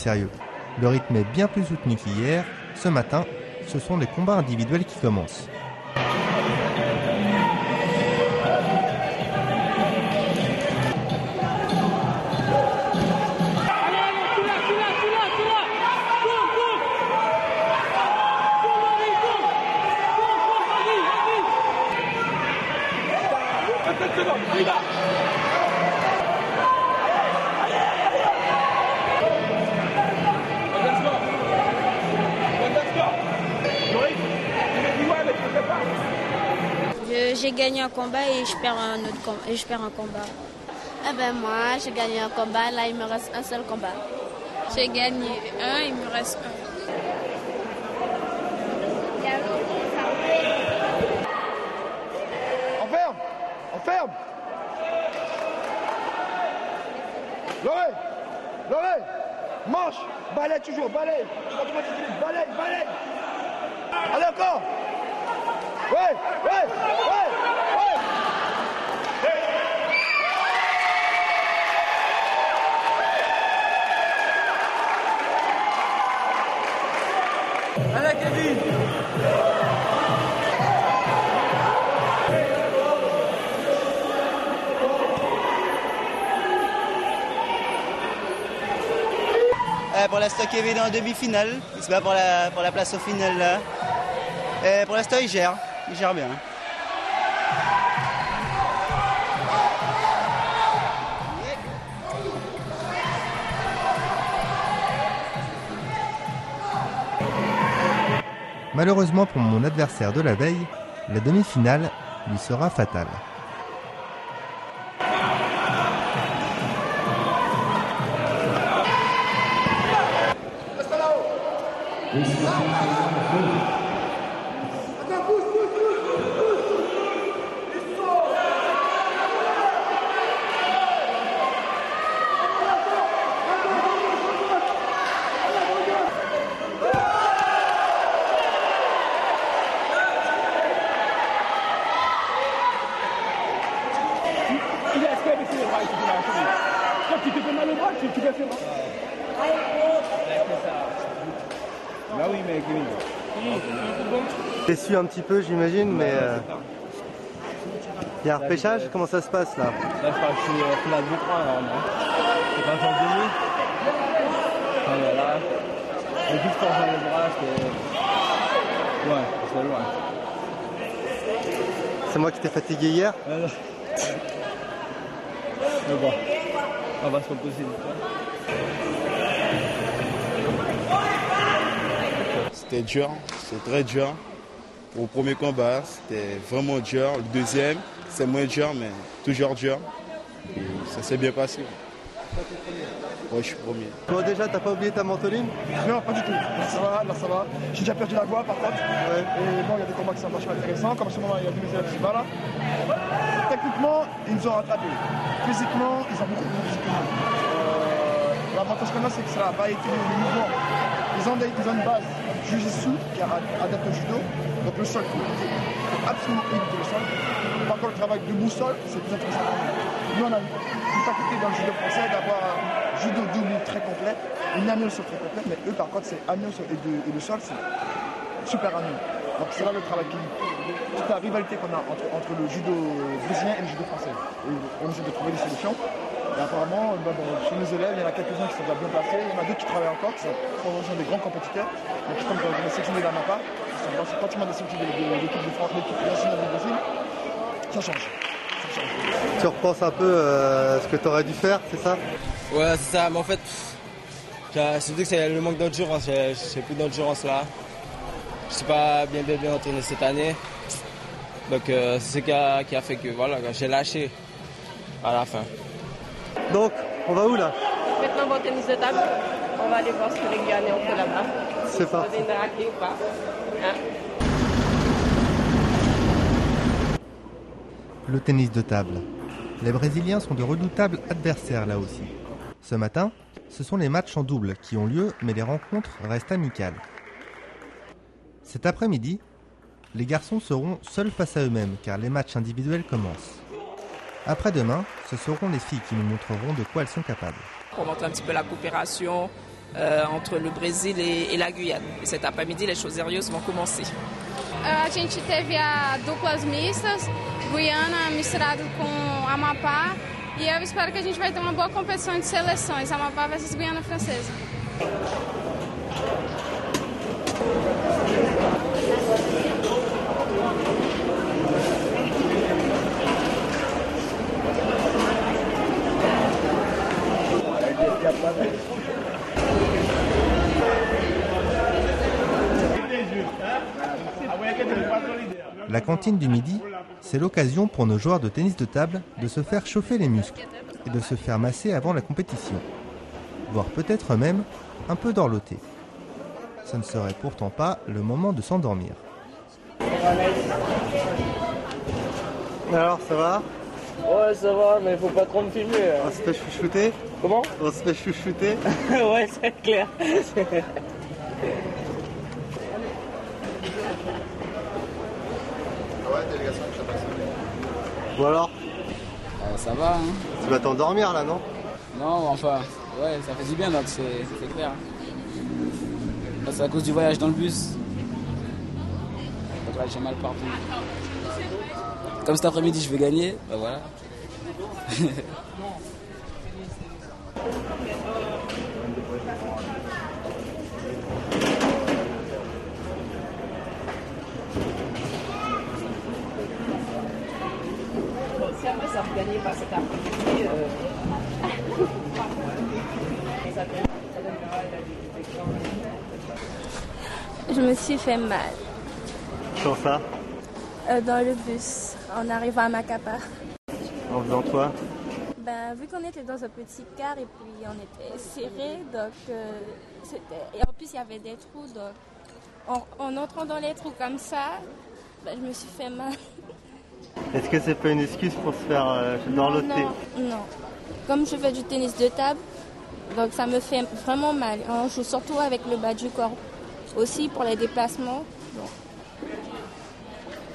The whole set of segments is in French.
Sérieux. Le rythme est bien plus soutenu qu'hier. Ce matin, ce sont les combats individuels qui commencent. J'ai gagné un combat et je perds un autre combat. Et je perds un combat. Eh ben moi, j'ai gagné un combat, là il me reste un seul combat. J'ai gagné un, il me reste un. On ferme. On ferme. Loré, manche, balai toujours, balai. Balai. Allez encore. Ouais. Allez Kevin. Pour l'instant, Kevin est en demi-finale. Il se bat pour la place au final là. Et pour l'instant, il gère bien. Malheureusement pour mon adversaire de la veille, la demi-finale lui sera fatale. Quand tu te fais mal au bras, tu peux faire. Bah oui, mais Kevin. Déçu un petit peu, j'imagine, mais il y a un repêchage. Comment ça se passe là? Là, je crois que je suis la 2-3 normalement. C'est pas encore gagné. Voilà. Et juste pour faire le bras, c'est. Ouais, c'est loin. C'est moi qui t'ai fatigué hier? Mais bon, on va se reposer. C'était dur, c'est très dur. Au premier combat, c'était vraiment dur. Le deuxième, c'est moins dur, mais toujours dur. Et ça s'est bien passé. Ouais, je suis premier. Toi déjà, t'as pas oublié ta mandoline? Non, pas du tout. Là, ça va. J'ai déjà perdu la voix par contre. Ouais. Et bon, il y a des combats qui sont vachement intéressants. Comme à ce moment, il y a deux élèves qui se battent là. Techniquement, ils nous ont rattrapés. Physiquement, ils ont beaucoup plus physiquement. L'avantage qu'on a, c'est que ça va être le mouvement. Ils ont une base jiu-jitsu qui est adaptée au judo. Donc le sol, il faut absolument éviter le sol. Par contre, le travail de boussole, c'est plus intéressant pour nous. Nous, on a une faculté dans le judo français d'avoir un judo double très complet, une année au sol très complète, mais eux, par contre, c'est année au sol et le sol, c'est super année. Donc c'est là le travail toute la rivalité qu'on a entre le judo brésilien et le judo français. Et on essaie de trouver des solutions. Et apparemment, chez nos élèves, il y en a quelques-uns qui sont déjà bien placés, il y en a d'autres qui travaillent encore, qui sont des grands compétiteurs. Donc comme dans la section de la MAPA, c'est pratiquement des sections de l'équipe de France, l'équipe nationale du Brésil. Ça change. Tu repenses un peu à ce que tu aurais dû faire, c'est ça? Ouais, c'est ça, mais en fait, surtout que c'est le manque d'endurance, j'ai plus d'endurance là. Je ne suis pas bien entraîné cette année. Donc c'est ce qui a fait que voilà, j'ai lâché à la fin. Donc, on va où là? Maintenant, on va au tennis de table. On va aller voir ce que les Guyanais ont fait là-bas. C'est parti. Vous avez raqué ou pas hein? Le tennis de table. Les Brésiliens sont de redoutables adversaires là aussi. Ce matin, ce sont les matchs en double qui ont lieu, mais les rencontres restent amicales. Cet après-midi, les garçons seront seuls face à eux-mêmes car les matchs individuels commencent. Après-demain, ce seront les filles qui nous montreront de quoi elles sont capables. Pour montrer un petit peu la coopération, entre le Brésil et la Guyane. Et cet après-midi, les choses sérieuses vont commencer. A gente teve a duplas mistas, Guiana misturado com Amapá, e eu espero que a gente vai ter uma boa competição de seleções, Amapá versus Guiana Francesa. La cantine du midi, c'est l'occasion pour nos joueurs de tennis de table de se faire chauffer les muscles et de se faire masser avant la compétition, voire peut-être même un peu dorloter. Ce ne serait pourtant pas le moment de s'endormir. Alors, ça va? Ouais, ça va, mais faut pas trop me filmer. On se fait chouchouter? Comment? On se fait chouchouter? Ouais, c'est clair. Bon alors? Ça va, hein? Tu vas t'endormir là, non? Non, enfin, ouais, ça fait du bien, donc c'est clair. Là, c'est à cause du voyage dans le bus. Donc là, j'ai mal partout. Comme cet après-midi, je vais gagner, bah voilà. Si après ça vous gagnez pas cet après-midi, Je me suis fait mal Sur ça? dans le bus en arrivant à Macapa. En faisant quoi? Ben, vu qu'on était dans un petit car et puis on était serré, donc c'était... Et en plus il y avait des trous, donc en entrant dans les trous comme ça, ben, je me suis fait mal. Est-ce que c'est pas une excuse pour se faire dorloter? Non. Comme je fais du tennis de table, donc ça me fait vraiment mal. On joue surtout avec le bas du corps. Aussi pour les déplacements. Bon.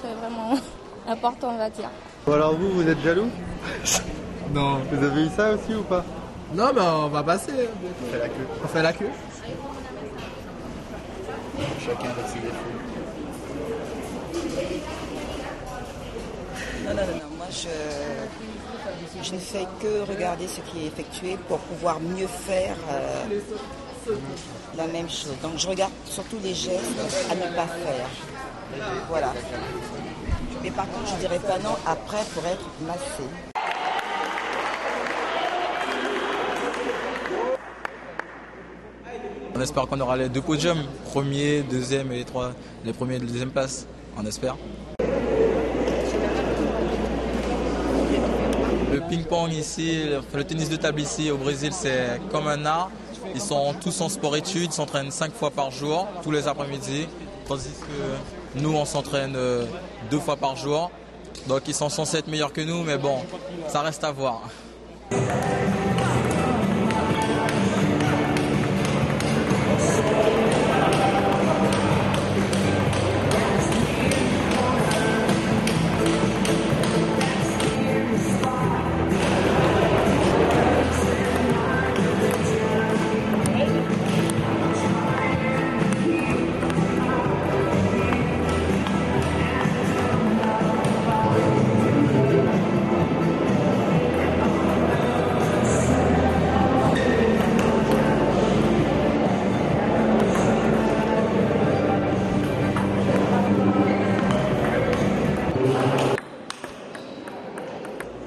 C'est vraiment important, on va dire. Bon alors vous êtes jaloux? Non. Vous avez eu ça aussi ou pas? Non, mais on va passer. On fait la queue. On fait la queue. Chacun avec ses défauts. Non. Moi, je ne fais que regarder ce qui est effectué pour pouvoir mieux faire la même chose. Donc, je regarde surtout les gestes à ne pas faire. Voilà. Mais par contre, je ne dirais pas non après pour être massé. On espère qu'on aura les 2 podiums, premier, deuxième et les premiers et les deuxième places, on espère. Le ping-pong ici, le tennis de table ici au Brésil, c'est comme un art. Ils sont tous en sport-études, ils s'entraînent 5 fois par jour, tous les après-midi. Tandis que nous, on s'entraîne 2 fois par jour. Donc ils sont censés être meilleurs que nous, mais bon, ça reste à voir.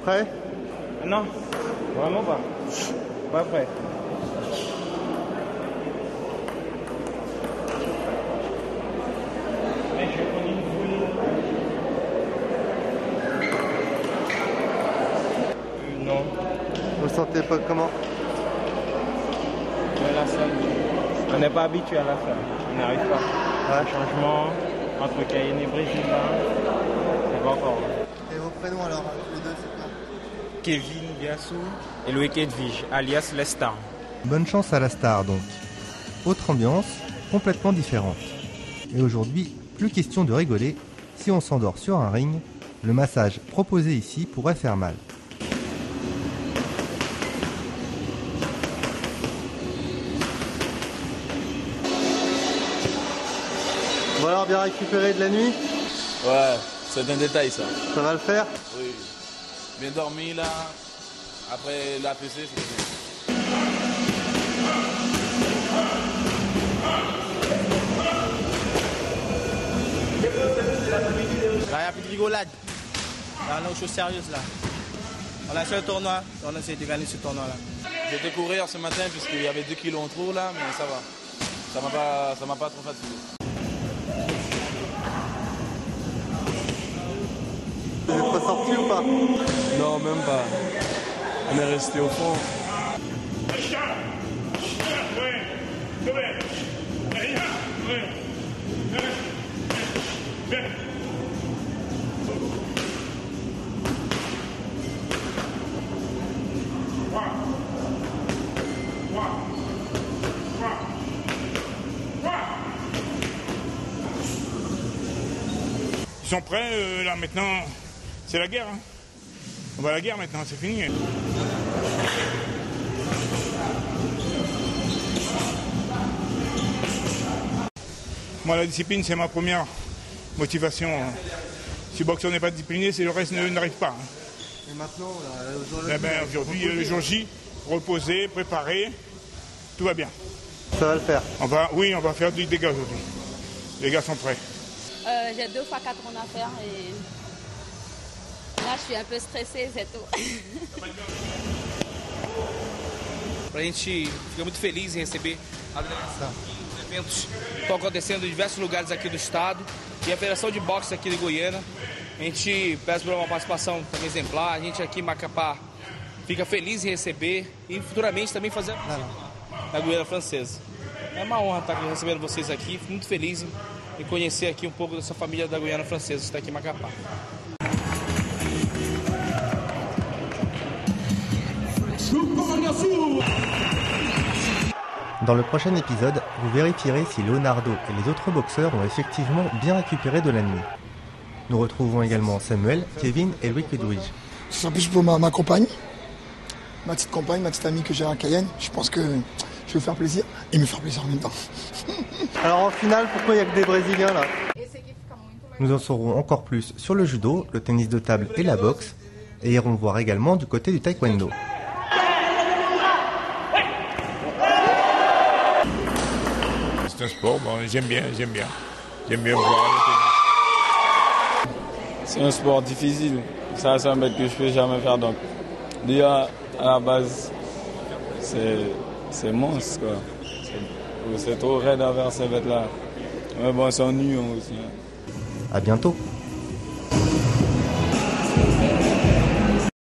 Prêt? Non, vraiment pas. Pas prêt. Mais je vais prendre une foule. Non. Vous le sentez pas comment? La salle. On n'est pas habitué à la salle. On n'arrive pas. Ouais. Changement entre Cayenne et Brésil, c'est pas encore. Et vos prénoms alors, les deux, c'est quoi? Kevin Biassou et Loïc Edwige, alias Lestar. Bonne chance à la star donc. Autre ambiance, complètement différente. Et aujourd'hui, plus question de rigoler. Si on s'endort sur un ring, le massage proposé ici pourrait faire mal. va alors bien récupérer de la nuit? Ouais, c'est un détail ça. Ça va le faire? Oui. Bien dormi là. Après l'APC, c'est bien. Là, il n'y a plus de rigolade. Là, on est aux choses sérieuses là. On a fait un tournoi, on a essayé de gagner ce tournoi-là. J'ai été courir ce matin puisqu'il y avait 2 kilos en trop là, mais ça va. Ça m'a pas trop fatigué. Vous n'êtes pas sorti ou pas? Non, même pas. On est resté au fond. Ils sont prêts, là maintenant, c'est la guerre. Hein. On va à la guerre maintenant, c'est fini. Moi, la discipline, c'est ma première motivation. Si le boxeur n'est pas discipliné, c'est le reste n'arrive pas. Hein. Et maintenant, aujourd'hui, le jour J, reposer, préparer, tout va bien. Ça va le faire? Oui, on va faire du dégât aujourd'hui. Les gars sont prêts. J'ai 2 fois 4 rondes à faire et là je suis un peu stressée, c'est tout. A gente fica muito feliz em receber a delegação. Os eventos estão acontecendo em diversos lugares aqui do estado e a Federação de Boxe aqui de Goiânia. A gente pede por uma participação também exemplar. A gente aqui em Macapá fica feliz em receber e futuramente também fazer na Guiana Francesa. É uma honra estar recebendo vocês aqui, fico muito feliz em conhecer aqui um pouco dessa família da Guiana Francesa que está aqui em Macapá. Dans le prochain épisode, vous vérifierez si Leonardo et les autres boxeurs ont effectivement bien récupéré de la nuit. Nous retrouvons également Samuel, Kevin et Louis Kudwig. Ce sera plus pour ma compagne, ma petite compagne, ma petite amie que j'ai à Cayenne. Je pense que je vais faire plaisir et me faire plaisir en même temps. Alors en finale, pourquoi il n'y a que des Brésiliens là? Nous en saurons encore plus sur le judo, le tennis de table et la boxe, et irons voir également du côté du taekwondo. C'est un sport, bon, j'aime bien voir le tennis. C'est un sport difficile, ça c'est un mec que je ne peux jamais faire, donc déjà à la base c'est monstre quoi. C'est trop raide à faire ces bêtes là. Mais bon, c'est ennuyant aussi. À bientôt.